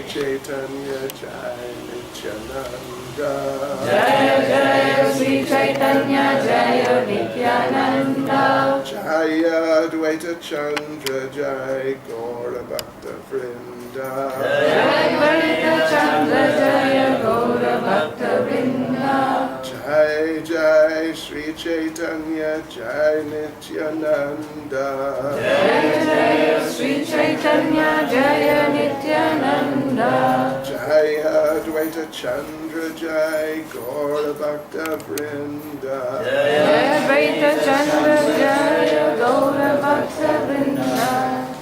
Sri Caitanya Jai Nityananda. Jaya Jaya Sri Caitanya Jaya Nityananda. Jaya Advaita Chandra Jai Gaura Bhakta Vrinda. Jaya Advaita Chandra Jaya Gaura Bhakta Vrinda. Jai Jai Sri Caitanya Jai Nityananda. Jaya Jaya Sri Caitanya Jaya Nityananda. Jaya Advaita Chandra Jai Gaura Bhakta Vrinda. Jaya Advaita Chandra Jaya Gaura Bhakta Vrinda.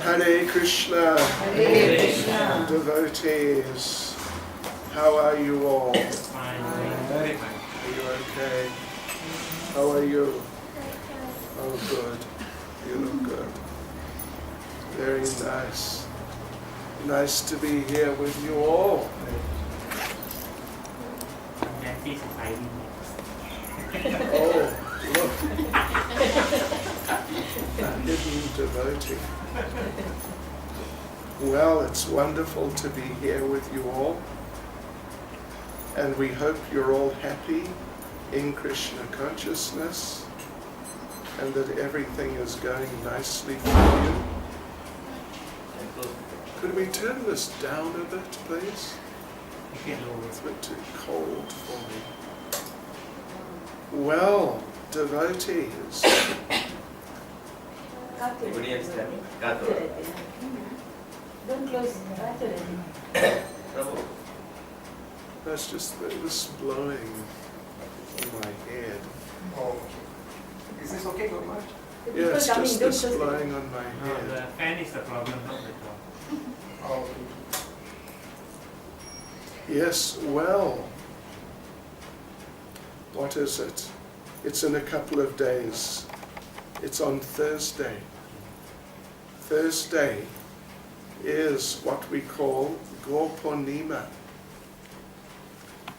Hare Krishna. Hare Krishna. Devotees, how are you all? Fine, very fine. Are you okay? How are you? Oh, good. You look good. Very nice. Nice to be here with you all. Nancy is hiding. Oh, look. A hidden devotee. Well, it's wonderful to be here with you all. And we hope you're all happy in Krishna consciousness and that everything is going nicely for you. Could we turn this down a bit, please? It's a bit too cold for me. Well, devotees, Don't close. that's just this blowing on my head. Oh. Is this okay, Gopal? Yeah, it's just this blowing on my No, head. the fan is the problem, not the problem. Oh. Yes, well, what is it? It's in a couple of days. It's on Thursday. Thursday is what we call Gaur-Purnima,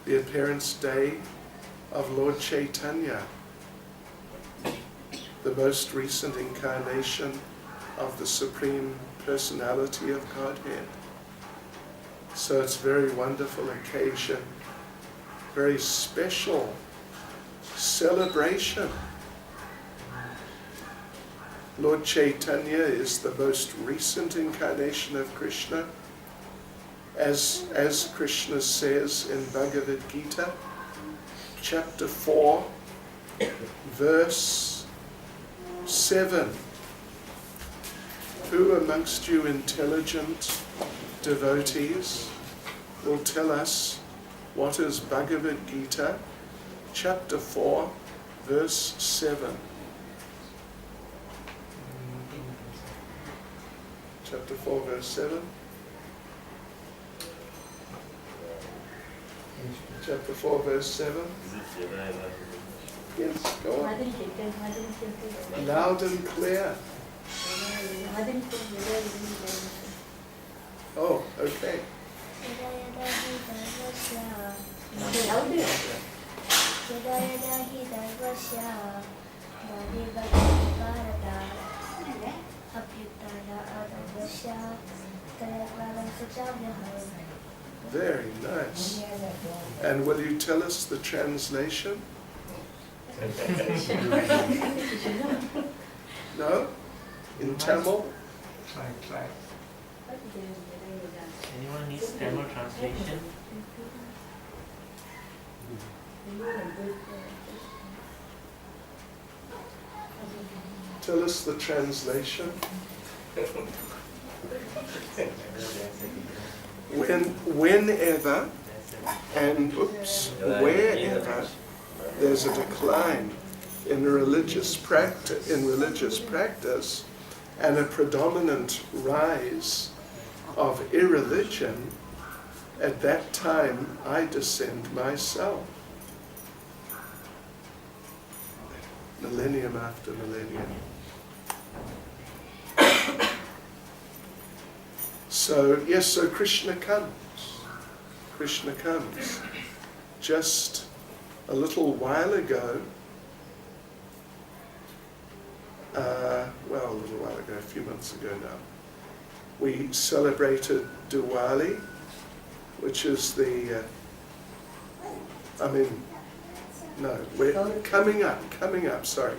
the appearance day of Lord Caitanya, the most recent incarnation of the Supreme Personality of Godhead. So it's a very wonderful occasion, very special celebration. Lord Caitanya is the most recent incarnation of Krishna. As Krishna says in Bhagavad Gita, chapter 4, verse 7. Who amongst you intelligent devotees will tell us what is Bhagavad Gita, chapter 4, verse 7. Chapter 4, verse 7. Chapter 4, verse 7. Yes, go on. Loud and clear. Oh, okay. Very nice. And will you tell us the translation? No? In Tamil? Try. Anyone needs Tamil translation? Tell us the translation. Whenever and wherever there's a decline in religious practice, and a predominant rise of irreligion, at that time I descend myself. Millennium after millennium. So, yes, so Krishna comes. Krishna comes. Just a little while ago, a few months ago now, we celebrated Diwali, which is the, we're coming up, sorry.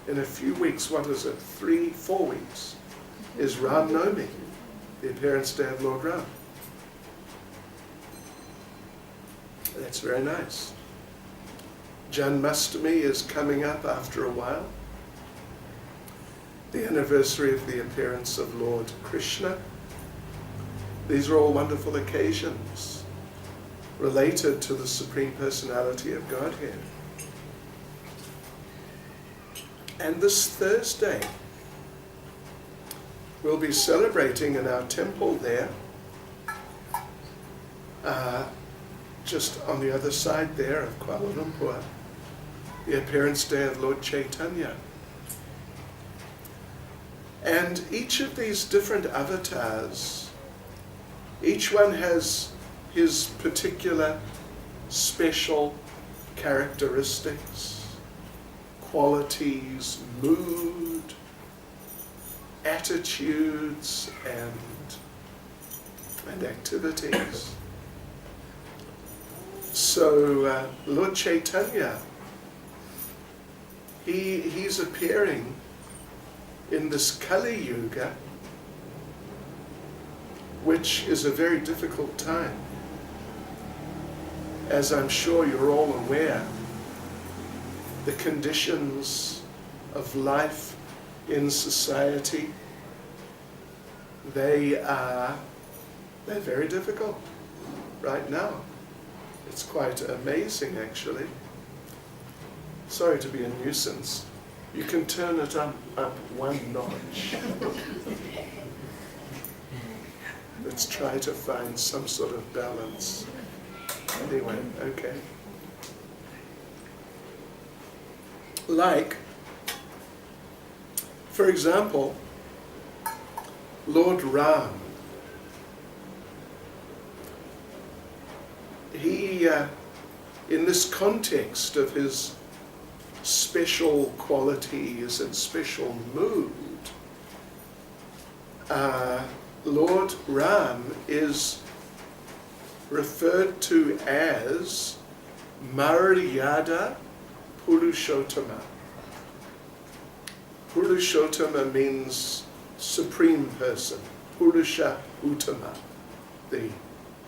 In a few weeks, what is it, 4 weeks, is Ram Navami, the appearance day of Lord Ram. That's very nice. Janmashtami is coming up after a while. The anniversary of the appearance of Lord Krishna. These are all wonderful occasions related to the Supreme Personality of Godhead. And this Thursday, we'll be celebrating in our temple there, just on the other side there of Kuala Lumpur, the appearance day of Lord Caitanya. And each of these different avatars, each one has his particular special characteristics, qualities, mood, attitudes, and activities. So Lord Caitanya, he's appearing in this Kali Yuga, which is a very difficult time. As I'm sure you're all aware, the conditions of life in society, they're very difficult right now. It's quite amazing, actually. Sorry to be a nuisance. You can turn it up one notch. Let's try to find some sort of balance. Anyway, okay. Like, for example, Lord Ram. He, in this context of his special qualities and special mood, Lord Ram is referred to as Maryada Purushottama. Purushottama means supreme person. Purusha Uttama, the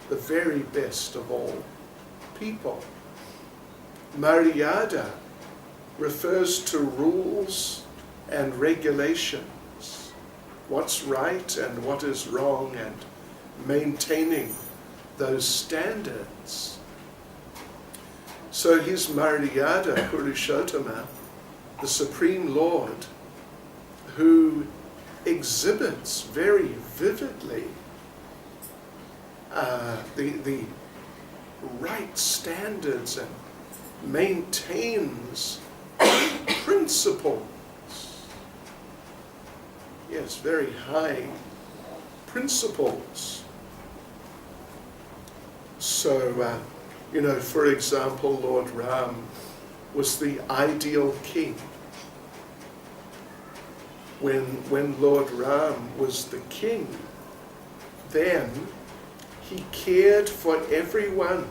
very best of all people. Maryada refers to rules and regulations, what's right and what is wrong, and maintaining those standards. So he's Maryada Purushottama, the Supreme Lord, who exhibits very vividly the right standards and maintains principles. Yes, very high principles. So, for example, Lord Ram was the ideal king. When Lord Ram was the king, then he cared for everyone,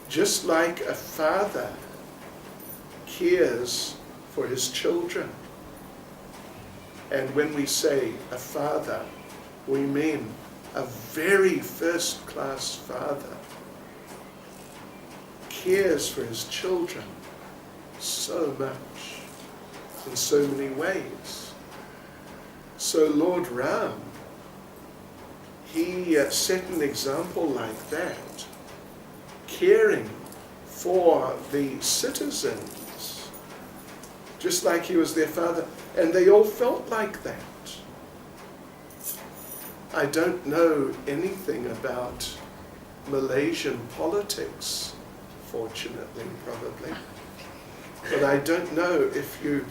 just like a father cares for his children. And when we say a father, we mean a very first-class father. Cares for his children so much, in so many ways. So Lord Ram, he set an example like that, caring for the citizens, just like he was their father, and they all felt like that. I don't know anything about Malaysian politics, fortunately, probably, but I don't know if you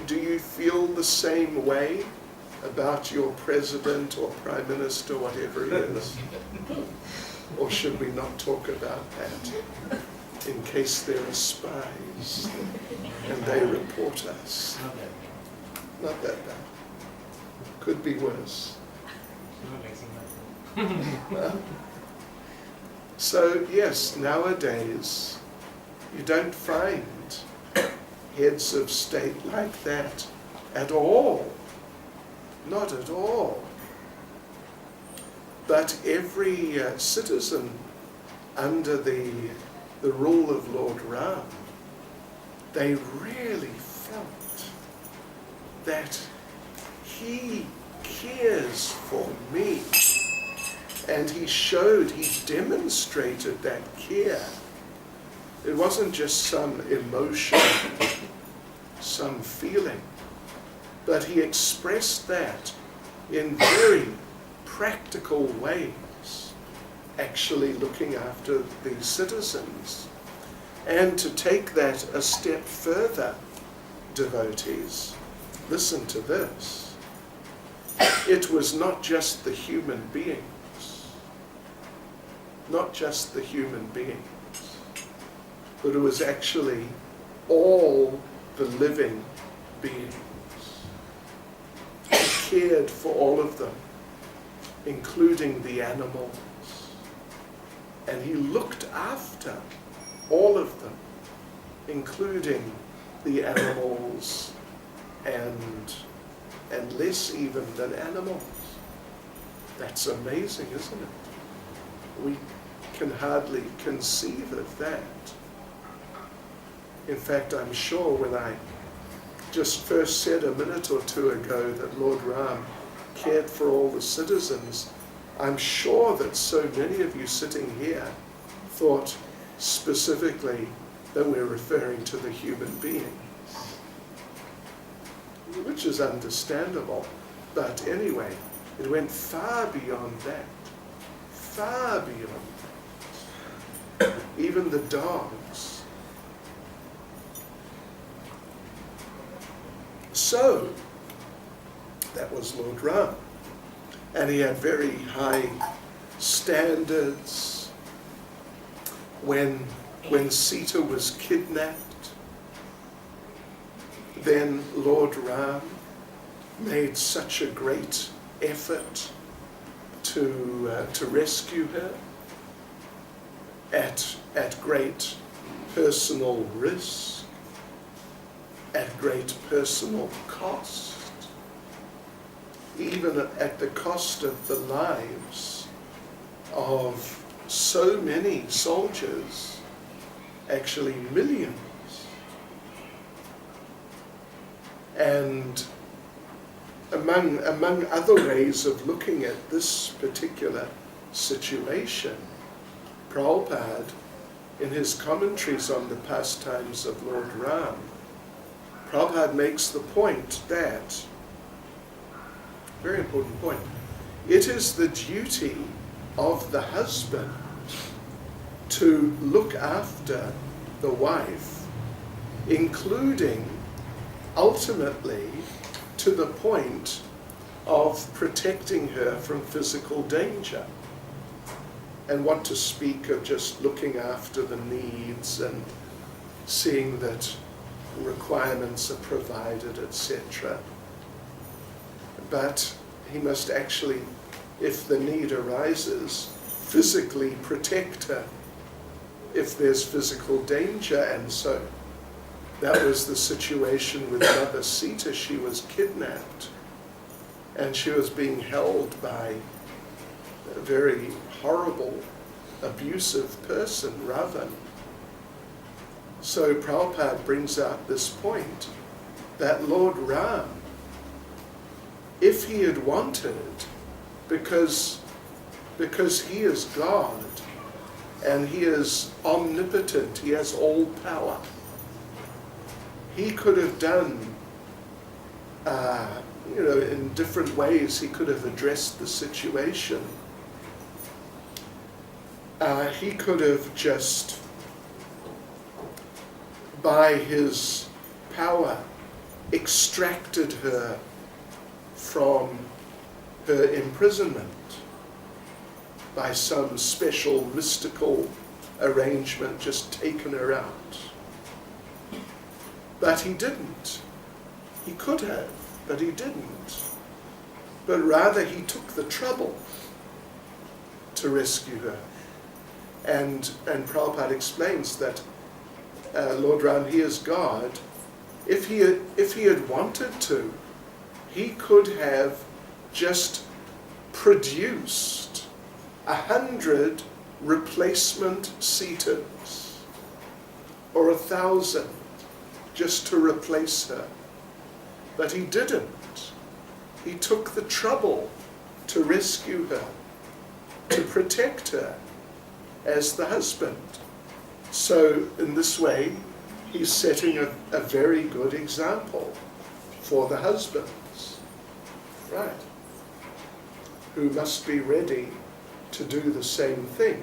do you feel the same way about your president or prime minister, whatever he is? Or should we not talk about that in case there are spies and they report us? Not that bad. Could be worse. So yes, nowadays you don't find heads of state like that at all. Not at all. But every citizen under the rule of Lord Ram, they really felt that he cares for me. And he demonstrated that care. It wasn't just some emotion, some feeling, but he expressed that in very practical ways, actually looking after the citizens. And to take that a step further, devotees, listen to this. It was not just the human beings, not just the human beings, but it was actually all the living beings. He cared for all of them, including the animals. And he looked after all of them, including the animals and less even than animals. That's amazing, isn't it? We can hardly conceive of that. In fact, I'm sure when I just first said a minute or two ago that Lord Ram cared for all the citizens, I'm sure that so many of you sitting here thought specifically that we're referring to the human being, which is understandable. But anyway, it went far beyond that. Far beyond that. Even the dogs. So, that was Lord Ram. And he had very high standards. When Sita was kidnapped, then Lord Ram made such a great effort to rescue her at great personal risk, at great personal cost, even at the cost of the lives of so many soldiers, actually millions. And among other ways of looking at this particular situation, Prabhupada, in his commentaries on the pastimes of Lord Ram, Prabhupada makes the point that, very important point, it is the duty of the husband to look after the wife, including ultimately to the point of protecting her from physical danger. And what to speak of just looking after the needs and seeing that requirements are provided, etc. But he must actually, if the need arises, physically protect her if there's physical danger. And so that was the situation with Mother Sita. She was kidnapped and she was being held by a very horrible, abusive person, Ravan. So Prabhupada brings out this point that Lord Ram, if he had wanted, because he is God and he is omnipotent, he has all power, he could have done, in different ways, he could have addressed the situation. He could have just, by his power, extracted her from her imprisonment by some special mystical arrangement, just taken her out. But he didn't. He could have, but he didn't. but rather he took the trouble to rescue her. And Prabhupada explains that Lord Ram, he is God. If he had wanted to, he could have just produced 100 replacement Sitas, or 1,000, just to replace her. But he didn't. He took the trouble to rescue her, to protect her as the husband. So in this way, he's setting a very good example for the husbands, right? Who must be ready to do the same thing.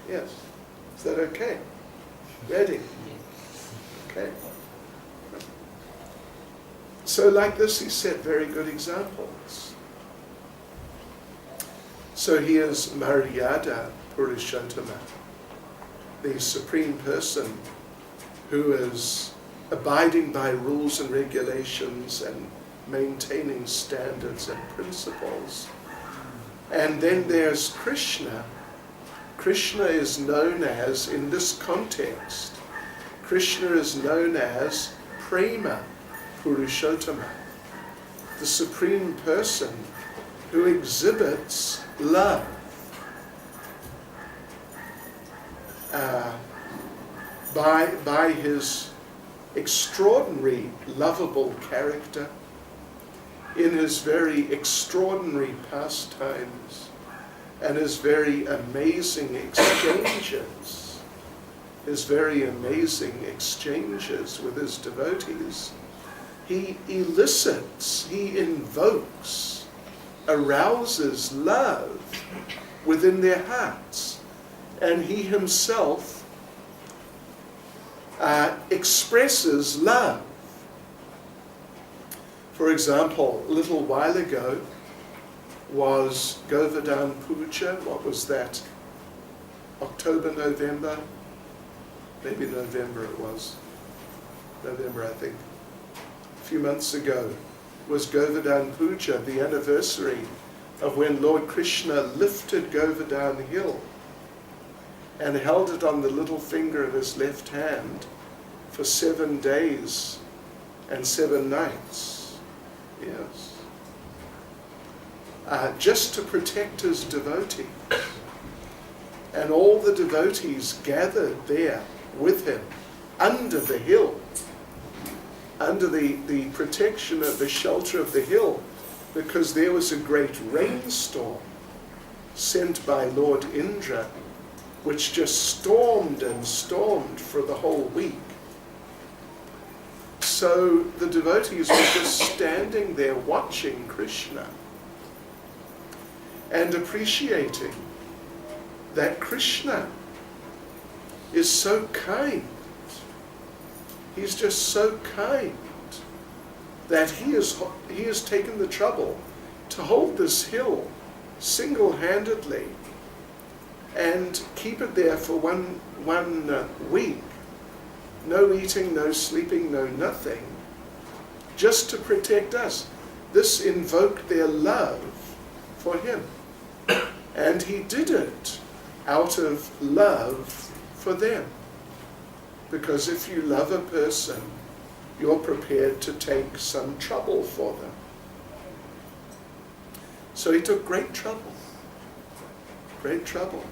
Yes. Is that okay? Ready? Okay. So like this, he set very good examples. So he is Maryada Purushottama, the Supreme Person who is abiding by rules and regulations and maintaining standards and principles. And then there's Krishna. Krishna is known as, in this context, Krishna is known as Prema Purushottama, the Supreme Person who exhibits love. By his extraordinary lovable character, in his very extraordinary pastimes, and his very amazing exchanges, with his devotees, he elicits, he invokes, arouses love within their hearts, and he himself expresses love. For example, a little while ago was Govardhan Puja. What was that? October, November? Maybe November it was. November, I think. A few months ago was Govardhan Puja, the anniversary of when Lord Krishna lifted Govardhan Hill and held it on the little finger of his left hand for 7 days and 7 nights. Yes. Just to protect his devotees. And all the devotees gathered there with him under the hill, under the protection of the shelter of the hill, because there was a great rainstorm sent by Lord Indra, which just stormed and stormed for the whole week. So the devotees were just standing there watching Krishna and appreciating that Krishna is so kind. He's just so kind that he has taken the trouble to hold this hill single-handedly and keep it there for one week. No eating, no sleeping, no nothing, just to protect us. This invoked their love for him. And he did it out of love for them. Because if you love a person, you're prepared to take some trouble for them. So he took great trouble. Great trouble.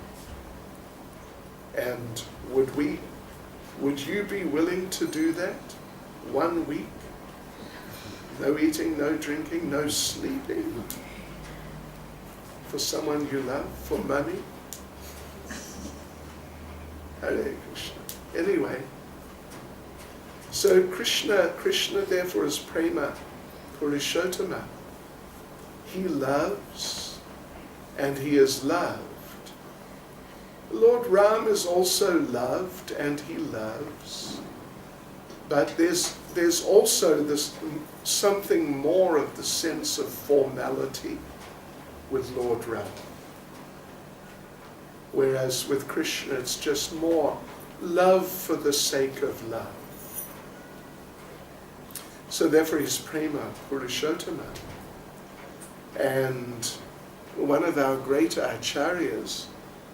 And would you be willing to do that? 1 week? No eating, no drinking, no sleeping? For someone you love? For money? Hare Krishna. Anyway, so Krishna therefore is Prema Purushottama. He loves and he is loved. Lord Ram is also loved and he loves. But there's also this something more of the sense of formality with Lord Ram. Whereas with Krishna it's just more love for the sake of love. So therefore he's Prema Purushottama. And one of our great acharyas,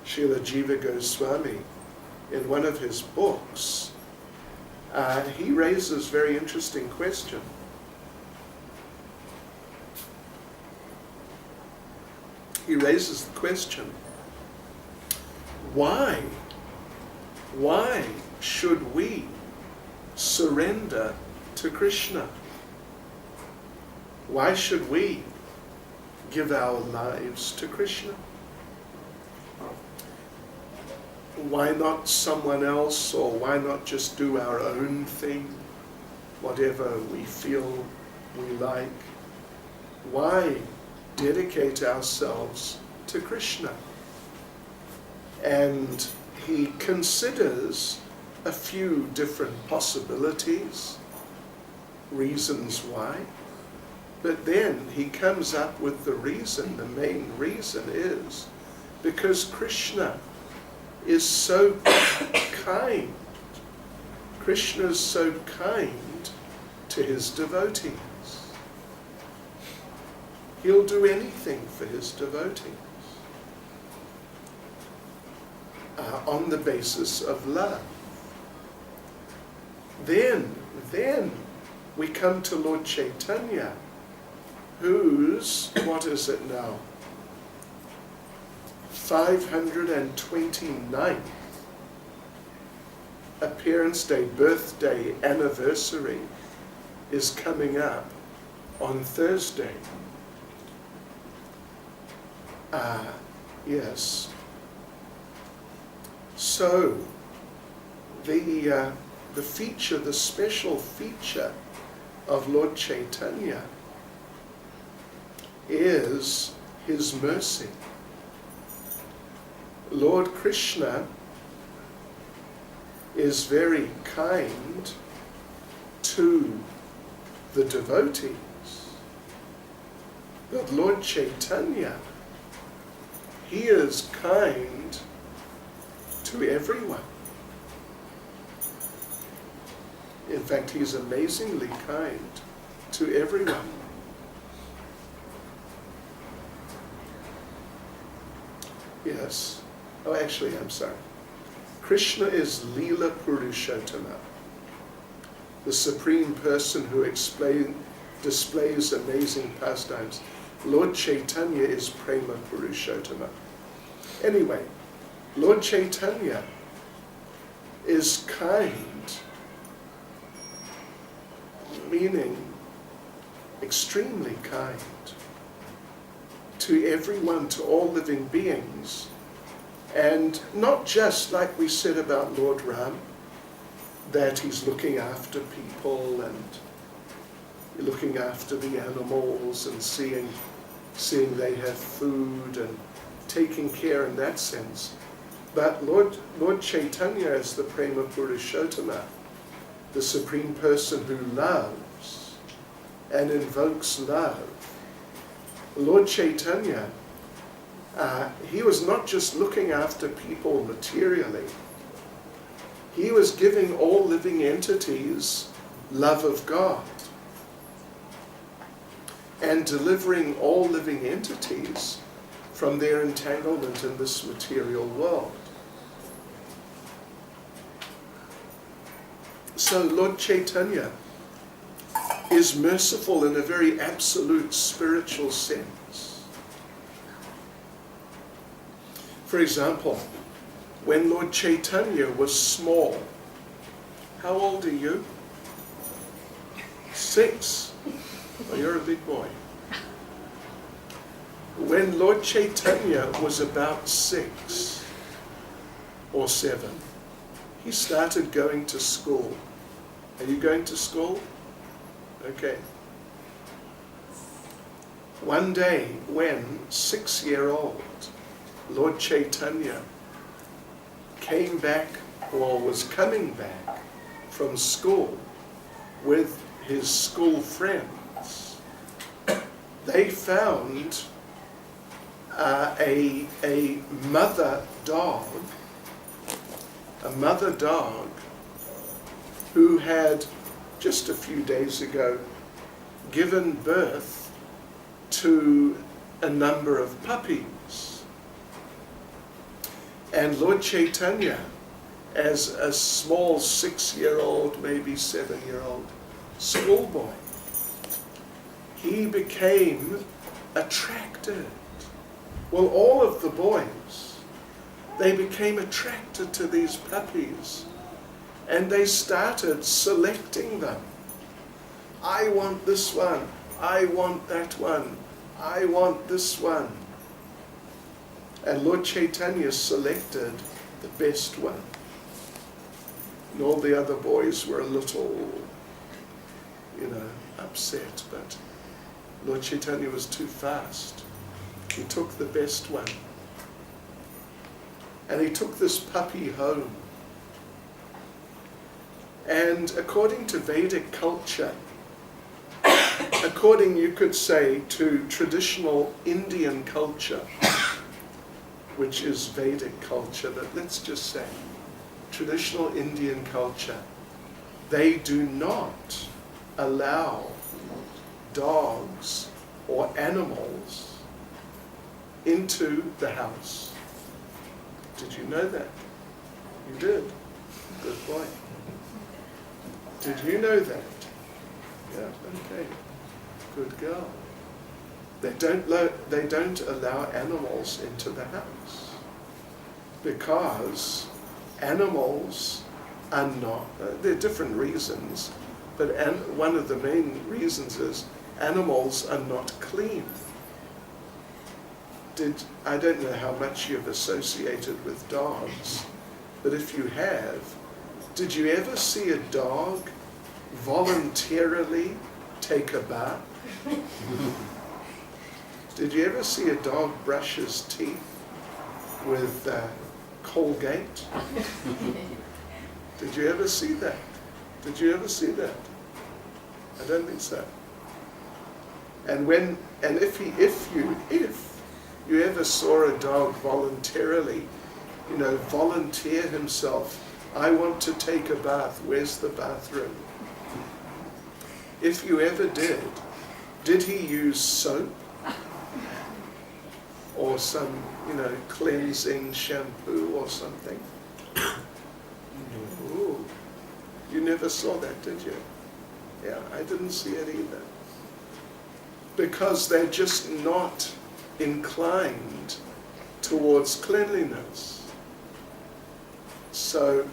Srila Jiva Goswami, in one of his books, he raises a very interesting question. He raises the question, why should we surrender to Krishna? Why should we give our lives to Krishna? Why not someone else, or why not just do our own thing, whatever we feel we like? Why dedicate ourselves to Krishna? And he considers a few different possibilities, reasons why, but then he comes up with the reason. The main reason is because Krishna is so kind. Krishna is so kind to his devotees. He'll do anything for his devotees on the basis of love. Then we come to Lord Caitanya, whose, what is it now, 529th appearance day, birthday, anniversary is coming up on Thursday. Yes. So, the feature, the special feature of Lord Caitanya is his mercy. Lord Krishna is very kind to the devotees, but Lord Caitanya, he is kind to everyone. In fact, he's amazingly kind to everyone. Yes. Oh, actually, I'm sorry. Krishna is Lila Purushottama, the Supreme Person who displays amazing pastimes. Lord Caitanya is Prema Purushottama. Anyway, Lord Caitanya is kind, meaning extremely kind to everyone, to all living beings. And not just like we said about Lord Ram, that he's looking after people and looking after the animals and seeing they have food and taking care in that sense. But Lord Caitanya is the Prema Purushottama, the Supreme Person who loves and invokes love. Lord Caitanya, he was not just looking after people materially. He was giving all living entities love of God and delivering all living entities from their entanglement in this material world. So Lord Caitanya is merciful in a very absolute spiritual sense. For example, when Lord Caitanya was small, how old are you? 6. Oh, you're a big boy. When Lord Caitanya was about 6 or 7, he started going to school. Are you going to school? Okay. One day when 6-year-old Lord Caitanya came back, or was coming back from school with his school friends, they found a mother dog who had just a few days ago given birth to a number of puppies. And Lord Caitanya, as a small 6-year-old, maybe 7-year-old schoolboy, he became attracted. Well, all of the boys, they became attracted to these puppies, and they started selecting them. I want this one, I want that one, I want this one. And Lord Caitanya selected the best one. And all the other boys were a little, upset, but Lord Caitanya was too fast. He took the best one. And he took this puppy home. And according to Vedic culture, according, you could say, to traditional Indian culture, which is Vedic culture, but let's just say traditional Indian culture, they do not allow dogs or animals into the house. Did you know that? You did. Good boy. Did you know that? Yeah, okay. Good girl. They don't allow animals into the house because animals are not, there are different reasons, but one of the main reasons is animals are not clean. I don't know how much you've associated with dogs, but if you have, did you ever see a dog voluntarily take a bath? Did you ever see a dog brush his teeth with Colgate? Did you ever see that? Did you ever see that? I don't think so. And if you ever saw a dog voluntarily, volunteer himself, I want to take a bath, where's the bathroom? If you ever did he use soap? Or some, cleansing shampoo or something? No. You never saw that, did you? Yeah, I didn't see it either. Because they're just not inclined towards cleanliness. So,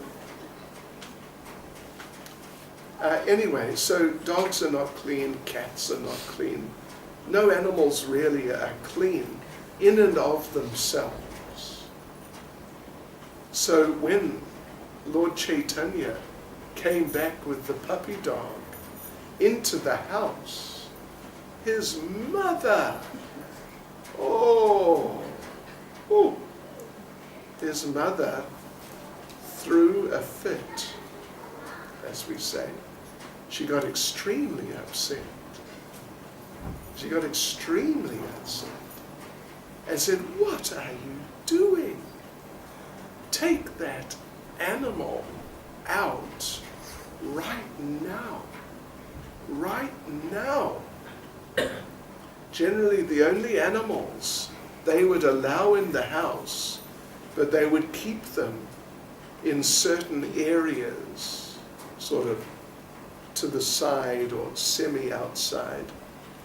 anyway, so dogs are not clean, cats are not clean. No animals really are clean in and of themselves. So when Lord Caitanya came back with the puppy dog into the house, his mother, his mother threw a fit, as we say. She got extremely upset. She got extremely upset and said, "What are you doing? Take that animal out right now. Right now." Generally, the only animals they would allow in the house, but they would keep them in certain areas, sort of to the side or semi-outside,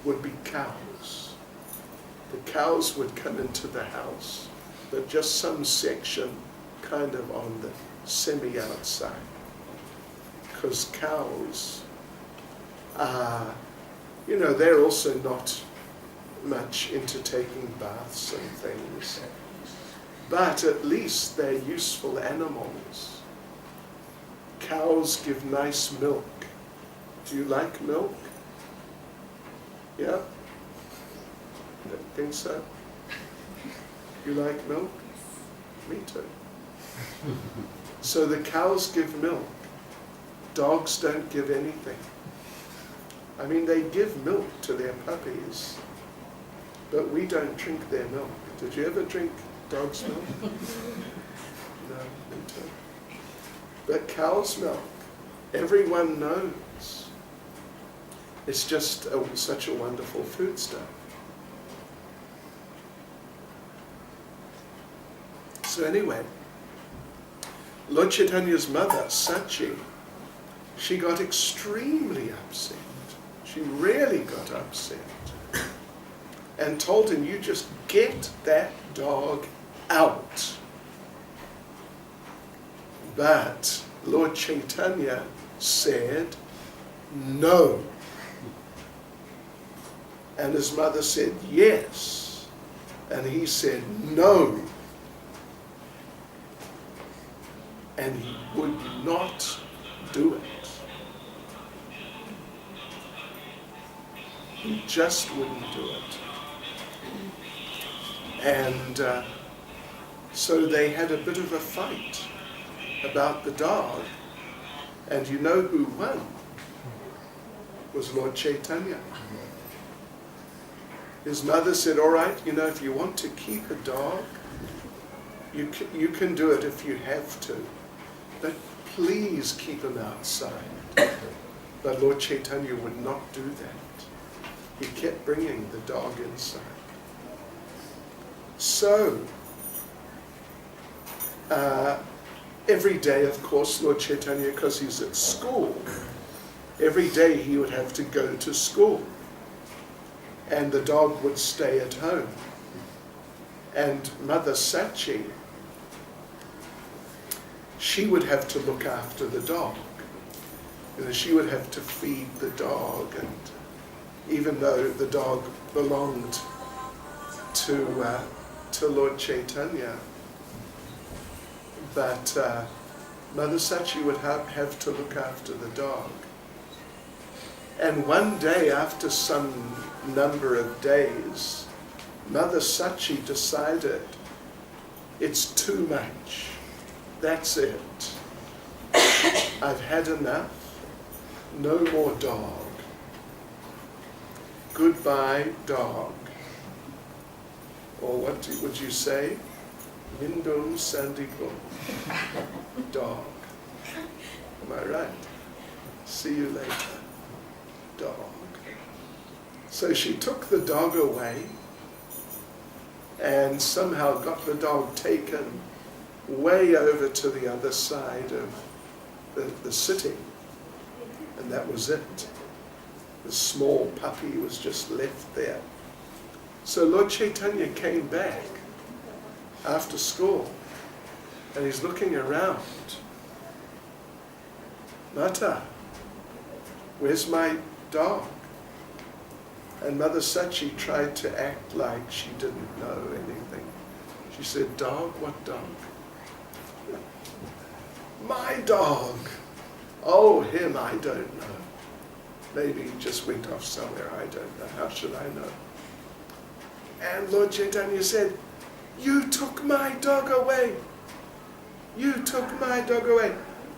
would be cows. The cows would come into the house, but just some section kind of on the semi-outside. Because cows are, they're also not much into taking baths and things. But at least they're useful animals. Cows give nice milk. Do you like milk? Yeah? Don't think so? You like milk? Me too. So the cows give milk. Dogs don't give anything. I mean, they give milk to their puppies, but we don't drink their milk. Did you ever drink dog's milk? No, me too. But cow's milk, everyone knows. It's just such a wonderful foodstuff. So anyway, Lord Chaitanya's mother, Sachi, she got extremely upset. She really got upset. And told him, you just get that dog out. But Lord Chaitanya said, no. And his mother said, yes. And he said, no. And he would not do it. He just wouldn't do it. And so they had a bit of a fight about the dog. And you know who won? Was Lord Chaitanya. His mother said, all right, you know, if you want to keep a dog, you can do it if you have to. But please keep him outside. But Lord Chaitanya would not do that. He kept bringing the dog inside. So, every day, of course, Lord Chaitanya, because he's at school, every day he would have to go to school. And the dog would stay at home. And Mother Sachi, she would have to look after the dog. You know, she would have to feed the dog, and even though the dog belonged to Lord Chaitanya, but Mother Sachi would have to look after the dog. And one day, after some number of days, Mother Sachi decided, it's too much. That's it. I've had enough. No more dog. Goodbye, dog. Or what would you say? Mindum Sandipum. Dog. Am I right? See you later. Dog. So she took the dog away and somehow got the dog taken way over to the other side of the city. And that was it. The small puppy was just left there. So Lord Chaitanya came back after school and he's looking around. Mata, where's my dog? And Mother Sachi tried to act like she didn't know anything. She said, dog? What dog? My dog. Oh, him, I don't know. Maybe he just went off somewhere, I don't know. How should I know? And Lord Chaitanya said, you took my dog away. You took my dog away.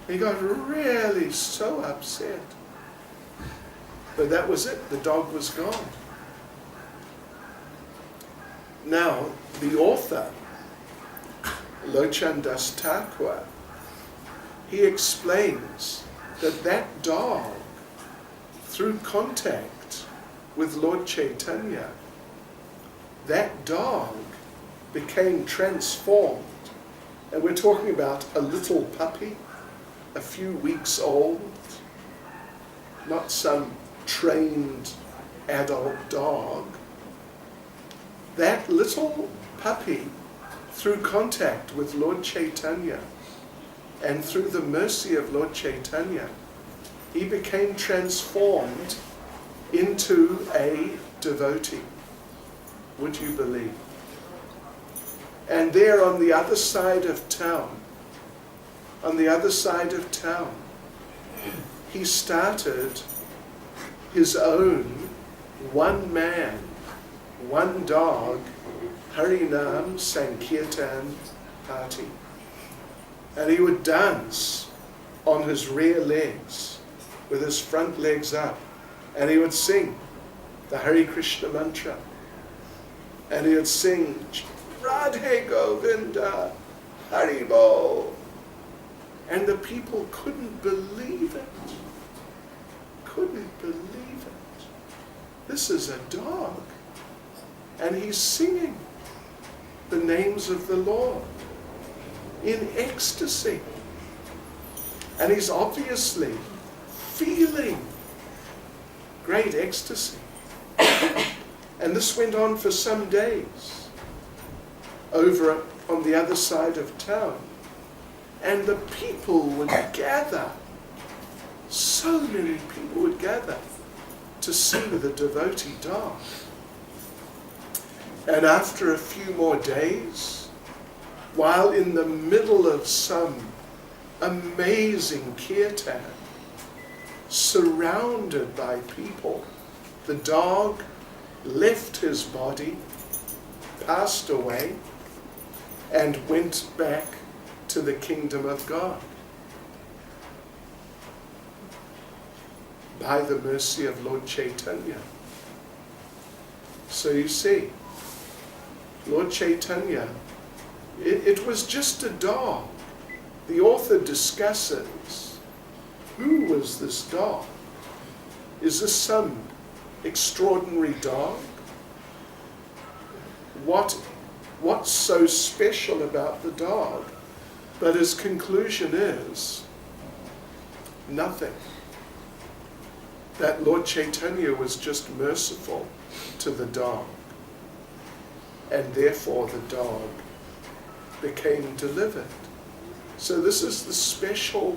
He got really so upset. But that was it. The dog was gone. Now, the author, Lochan Das Thakur, he explains that that dog, through contact with Lord Chaitanya, that dog became transformed. And we're talking about a little puppy, a few weeks old, not some trained adult dog. That little puppy, through contact with Lord Chaitanya and through the mercy of Lord Chaitanya, he became transformed into a devotee. Would you believe? And there on the other side of town, he started his own one man, one dog, Harinam Sankirtan party. And he would dance on his rear legs, with his front legs up, and he would sing the Hare Krishna mantra. And he would sing, Radhe Govinda, Haribo. And the people couldn't believe it. Couldn't believe it. This is a dog. And he's singing the names of the Lord. in ecstasy. And he's obviously feeling great ecstasy. And this went on for some days over on the other side of town. And the people would gather. So many people would gather to see the devotee dog. And after a few more days, while in the middle of some amazing kirtan, surrounded by people, the dog left his body, passed away, and went back to the kingdom of God by the mercy of Lord Caitanya. So you see, Lord Caitanya, it was just a dog. The author discusses, who was this dog? Is this some extraordinary dog? What's so special about the dog? But his conclusion is nothing. That Lord Caitanya was just merciful to the dog. And therefore the dog became delivered. So this is the special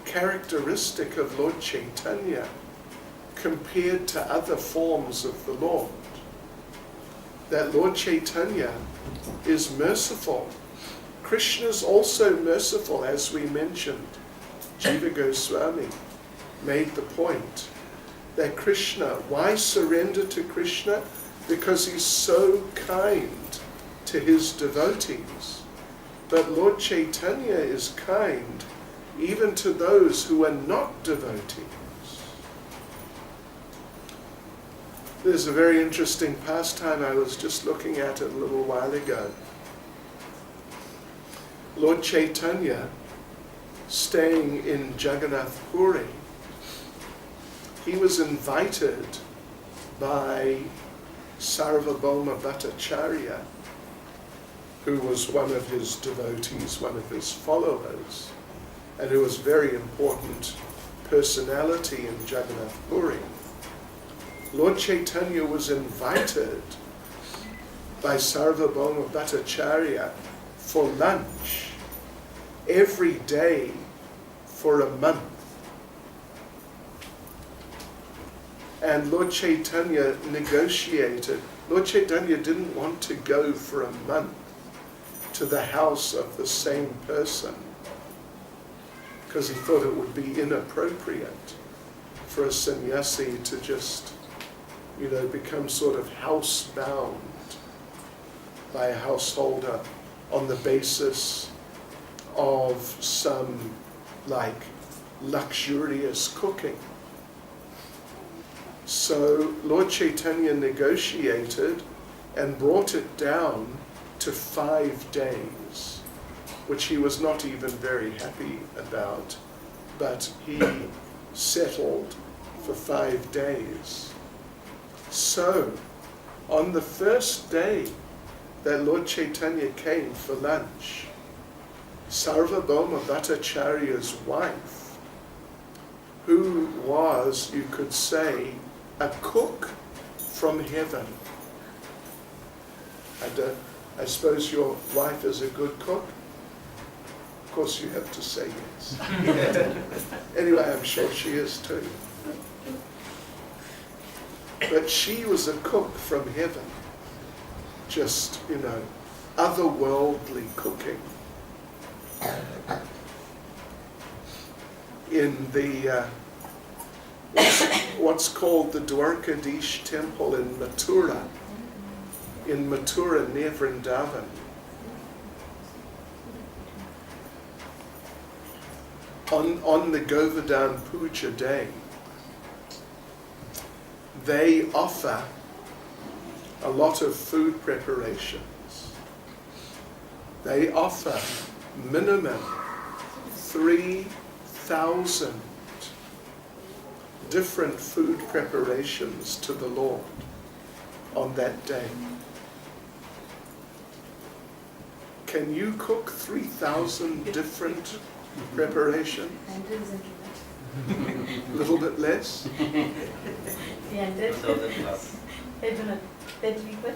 characteristic of Lord Caitanya compared to other forms of the Lord. That Lord Caitanya is merciful. Krishna is also merciful, as we mentioned. Jiva Goswami made the point that Krishna, why surrender to Krishna? Because he's so kind to his devotees. But Lord Caitanya is kind even to those who are not devotees. There's a very interesting pastime I was just looking at it a little while ago. Lord Caitanya, staying in Jagannath Puri, he was invited by Sarvabhauma Bhattacharya, who was one of his devotees, one of his followers, and who was a very important personality in Jagannath Puri. Lord Caitanya was invited by Sarvabhauma Bhattacharya for lunch every day for a month. And Lord Caitanya negotiated. Lord Caitanya didn't want to go for a month to the house of the same person because he thought it would be inappropriate for a sannyasi to just, become sort of housebound by a householder on the basis of some luxurious cooking. So Lord Caitanya negotiated and brought it down to 5 days, which he was not even very happy about, but he settled for 5 days. So, on the first day that Lord Caitanya came for lunch, Sarvabhauma Bhattacharya's wife, who was, you could say, a cook from heaven. I suppose your wife is a good cook? Of course you have to say yes. Anyway, I'm sure she is too. But she was a cook from heaven. Just, otherworldly cooking. In the what's called the Dwarkadish temple in Mathura near Vrindavan. On the Govardhan Puja day, they offer a lot of food preparations. They offer minimum 3,000 different food preparations to the Lord on that day. can you cook 3,000 different preparations? 100 isn't A little bit less? 300. 1,000 plus. I do not. 10 people.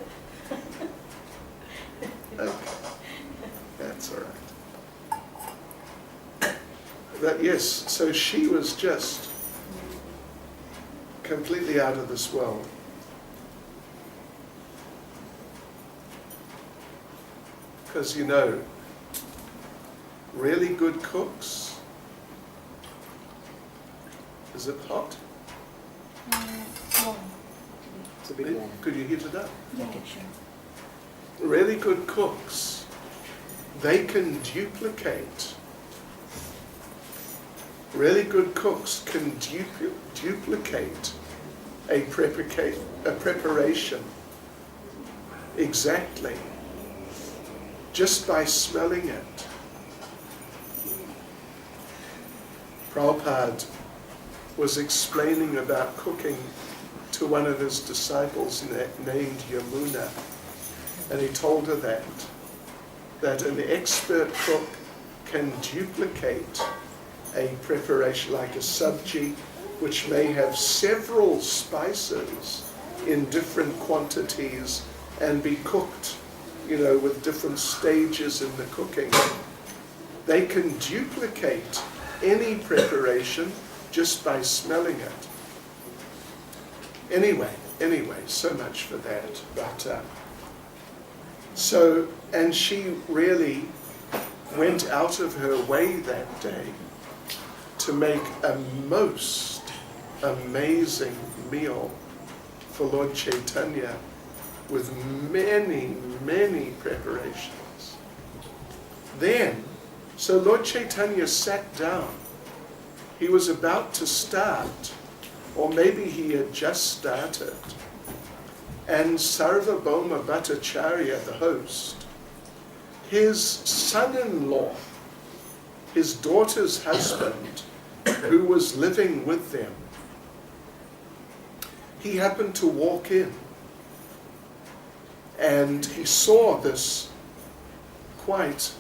Okay. That's all right. But yes, so she was just completely out of this world. Because, you know, really good cooks. Is it hot? No. It's a big one. Could you heat it up? Okay, sure. Really good cooks, they can duplicate. Really good cooks can duplicate a preparation exactly just by smelling it. Prabhupada was explaining about cooking to one of his disciples named Yamuna, and he told her that an expert cook can duplicate a preparation like a sabji, which may have several spices in different quantities and be cooked, you know, with different stages in the cooking. They can duplicate any preparation just by smelling it. Anyway, so much for that. But and she really went out of her way that day to make a most amazing meal for Lord Caitanya with many, many preparations. Then, so Lord Caitanya sat down. He was about to start, or maybe he had just started. And Sarvabhauma Bhattacharya, the host, his son-in-law, his daughter's husband, who was living with them, he happened to walk in and he saw this quite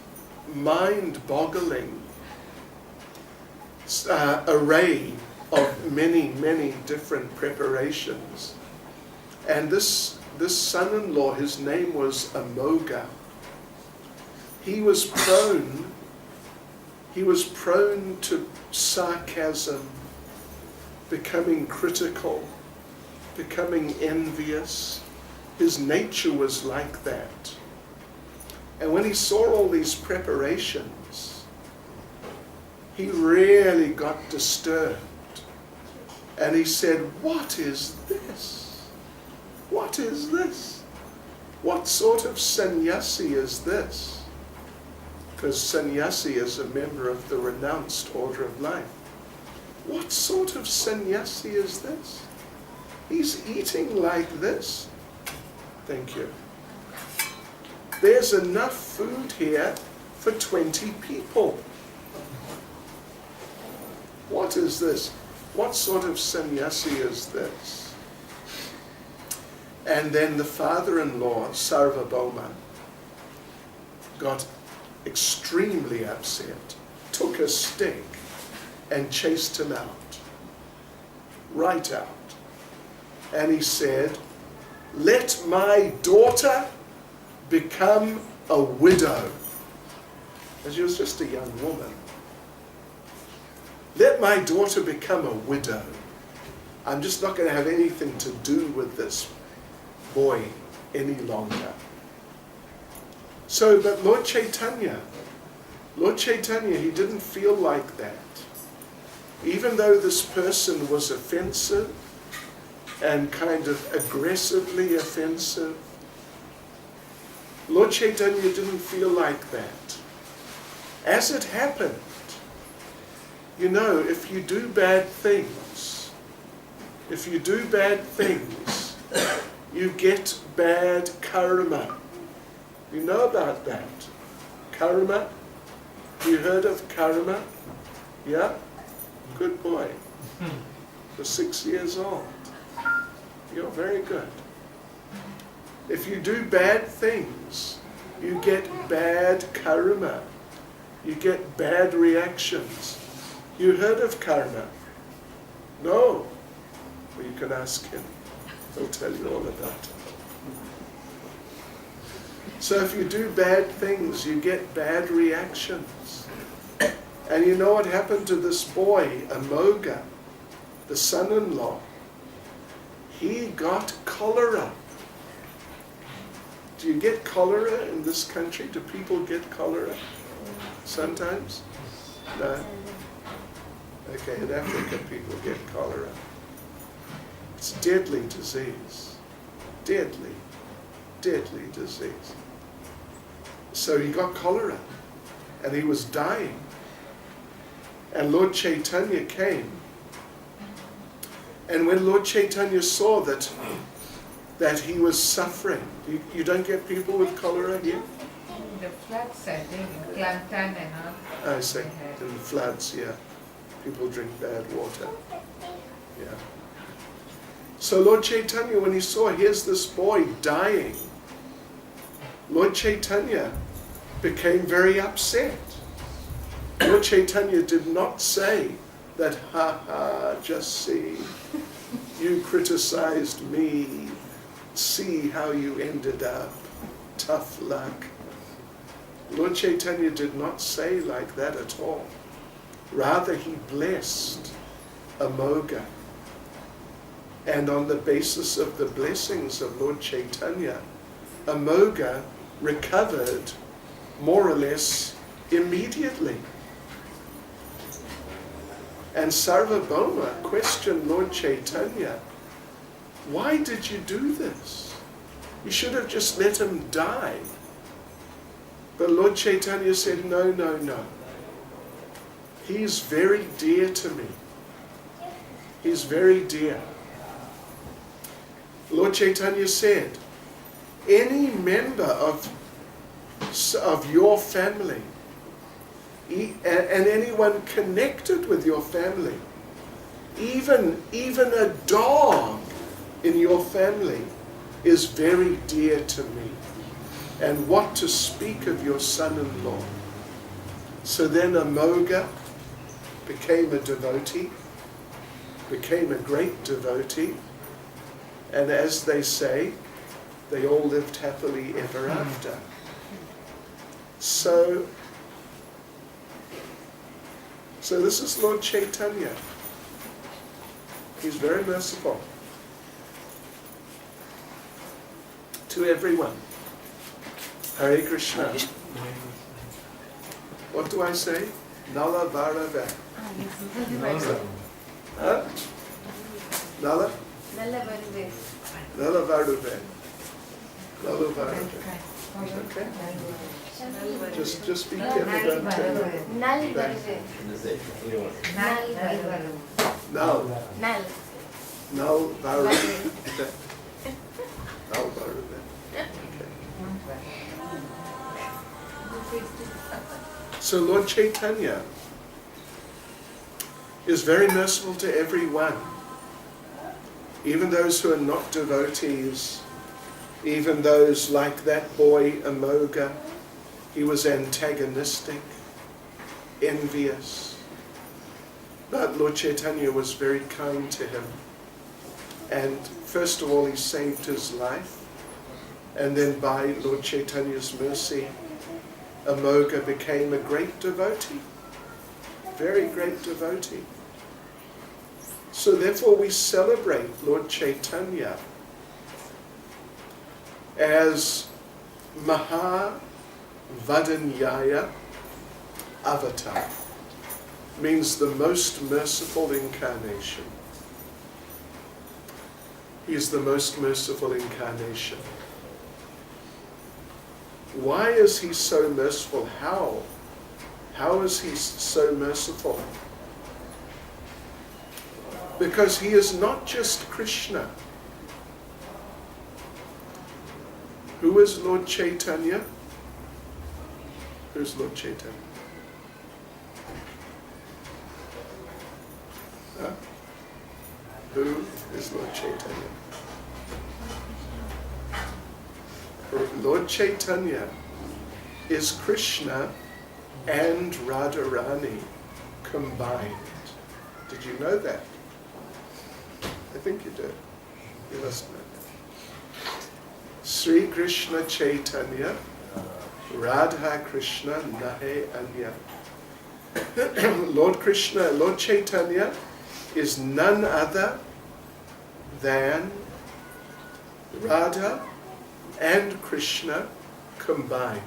mind-boggling array of many, many different preparations. And this son-in-law, his name was Amoga. He was prone to sarcasm, becoming critical, becoming envious. His nature was like that. And when he saw all these preparations, he really got disturbed. And he said, "What is this? What is this? What sort of sannyasi is this?" Because sannyasi is a member of the renounced order of life. What sort of sannyasi is this? He's eating like this. Thank you. There's enough food here for 20 people. What is this? What sort of sannyasi is this? And then the father-in-law, Sarvabhauma, got extremely upset, took a stick and chased him out, right out. And he said, "Let my daughter become a widow." And she was just a young woman. "Let my daughter become a widow. I'm just not going to have anything to do with this boy any longer." So, but Lord Caitanya, he didn't feel like that. Even though this person was offensive and kind of aggressively offensive, Lord Caitanya didn't feel like that. As it happened, you know, if you do bad things, you get bad karma. You know about that? Karma? You heard of karma? Yeah? Good boy. For 6 years old. You're very good. If you do bad things, you get bad karma. You get bad reactions. You heard of karma? No. Well, you can ask him. He'll tell you all about it. So if you do bad things, you get bad reactions. And you know what happened to this boy, Amoga, the son-in-law? He got cholera. Do you get cholera in this country? Do people get cholera? Sometimes? No? Okay, in Africa people get cholera. It's a deadly disease. Deadly disease. So he got cholera and he was dying. And Lord Caitanya came. And when Lord Caitanya saw that he was suffering, you don't get people with cholera here? The floods, I think, in Caitanya and all. I see. In the floods, yeah. People drink bad water. Yeah. So Lord Caitanya, when he saw, here's this boy dying, Lord Caitanya became very upset. Lord Caitanya did not say that, ha ha, just see, you criticized me, see how you ended up, tough luck. Lord Caitanya did not say like that at all. Rather, he blessed Amoga. And on the basis of the blessings of Lord Caitanya, Amoga recovered more or less immediately. And Sarvabhauma questioned Lord Caitanya, why did you do this? You should have just let him die. But Lord Caitanya said, no, no, no. He's very dear to me. He's very dear. Lord Caitanya said, any member of your family and anyone connected with your family, even a dog in your family is very dear to me. And what to speak of your son-in-law. So then Amoga became a devotee, became a great devotee, and as they say, they all lived happily ever after. So this is Lord Caitanya. He's very merciful to everyone. Hare Krishna. What do I say? Nala Varava. Huh? Nala? Nalla varuve. Nala Varava. Nala Varava. Okay? Just be careful, don't turn it. Nal varuve. Nal varuve. Nal. Nal. Nal Varava. Nal Varava. So Lord Caitanya is very merciful to everyone, even those who are not devotees, even those like that boy Amoga. He was antagonistic, envious, but Lord Caitanya was very kind to him. And first of all, he saved his life, and then by Lord Chaitanya's mercy, Amoga became a great devotee, very great devotee. So therefore we celebrate Lord Caitanya as Maha Vadanyaya Avatar, means the most merciful incarnation. He is the most merciful incarnation. Why is he so merciful? How? How is he so merciful? Because he is not just Krishna. Who is Lord Caitanya? Who's Lord Caitanya? Huh? Who is Lord Caitanya? Lord Caitanya is Krishna and Radharani combined. Did you know that? I think you did. You must know that. Sri Krishna Chaitanya, Radha Krishna Nahe Anya. Lord Krishna, Lord Chaitanya is none other than Radha and Krishna combined.